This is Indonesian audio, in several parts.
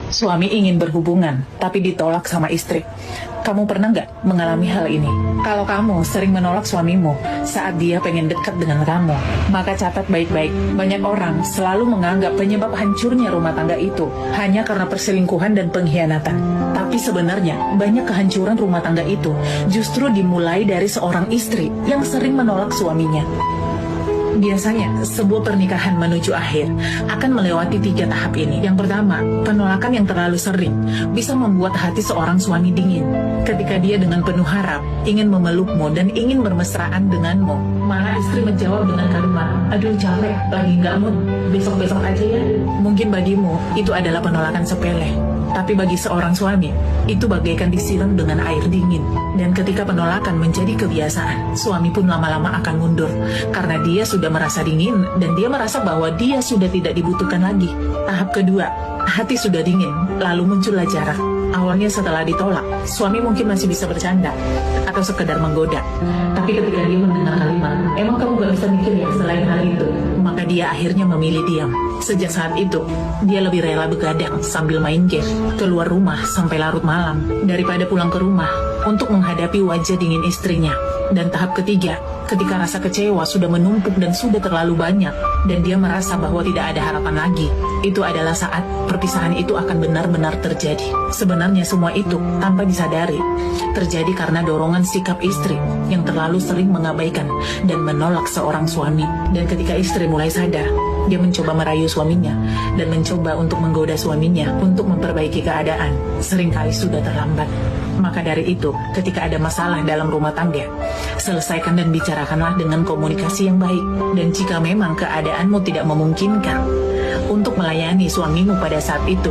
Suami ingin berhubungan, tapi ditolak sama istri. Kamu pernah nggak mengalami hal ini? Kalau kamu sering menolak suamimu saat dia pengen dekat dengan kamu, maka catat baik-baik. Banyak orang selalu menganggap penyebab hancurnya rumah tangga itu hanya karena perselingkuhan dan pengkhianatan. Tapi sebenarnya banyak kehancuran rumah tangga itu justru dimulai dari seorang istri yang sering menolak suaminya. Biasanya, sebuah pernikahan menuju akhir akan melewati 3 tahap ini. Yang pertama, penolakan yang terlalu sering bisa membuat hati seorang suami dingin. Ketika dia dengan penuh harap ingin memelukmu dan ingin bermesraan denganmu, malah istri menjawab dengan kalimat, "Aduh capek, lagi nggak mood, besok-besok aja ya." Mungkin bagimu itu adalah penolakan sepele, tapi bagi seorang suami, itu bagaikan disiram dengan air dingin. Dan ketika penolakan menjadi kebiasaan, suami pun lama-lama akan mundur. Karena dia sudah merasa dingin, dan dia merasa bahwa dia sudah tidak dibutuhkan lagi. Tahap kedua, hati sudah dingin, lalu muncullah jarak. Awalnya setelah ditolak, suami mungkin masih bisa bercanda, atau sekedar menggoda. Tapi ketika dia mendengar kalimat, "Emang kamu gak bisa mikir ya selain hal itu?" maka dia akhirnya memilih diam. Sejak saat itu, dia lebih rela begadang sambil main game, keluar rumah sampai larut malam, daripada pulang ke rumah untuk menghadapi wajah dingin istrinya. Dan tahap ketiga, ketika rasa kecewa sudah menumpuk dan sudah terlalu banyak, dan dia merasa bahwa tidak ada harapan lagi, itu adalah saat perpisahan itu akan benar-benar terjadi. Sebenarnya semua itu tanpa disadari terjadi karena dorongan sikap istri yang terlalu sering mengabaikan dan menolak seorang suami. Dan ketika istri mulai sadar, dia mencoba merayu suaminya dan mencoba untuk menggoda suaminya untuk memperbaiki keadaan. Seringkali sudah terlambat. Maka dari itu, ketika ada masalah dalam rumah tangga, selesaikan dan bicarakanlah dengan komunikasi yang baik. Dan jika memang keadaanmu tidak memungkinkan untuk melayani suamimu pada saat itu,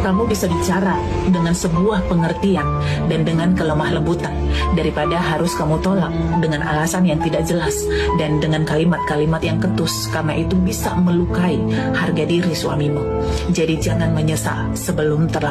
kamu bisa bicara dengan sebuah pengertian dan dengan kelemah lembutan, daripada harus kamu tolak dengan alasan yang tidak jelas dan dengan kalimat-kalimat yang ketus, karena itu bisa melukai harga diri suamimu. Jadi jangan menyesal sebelum terlambat.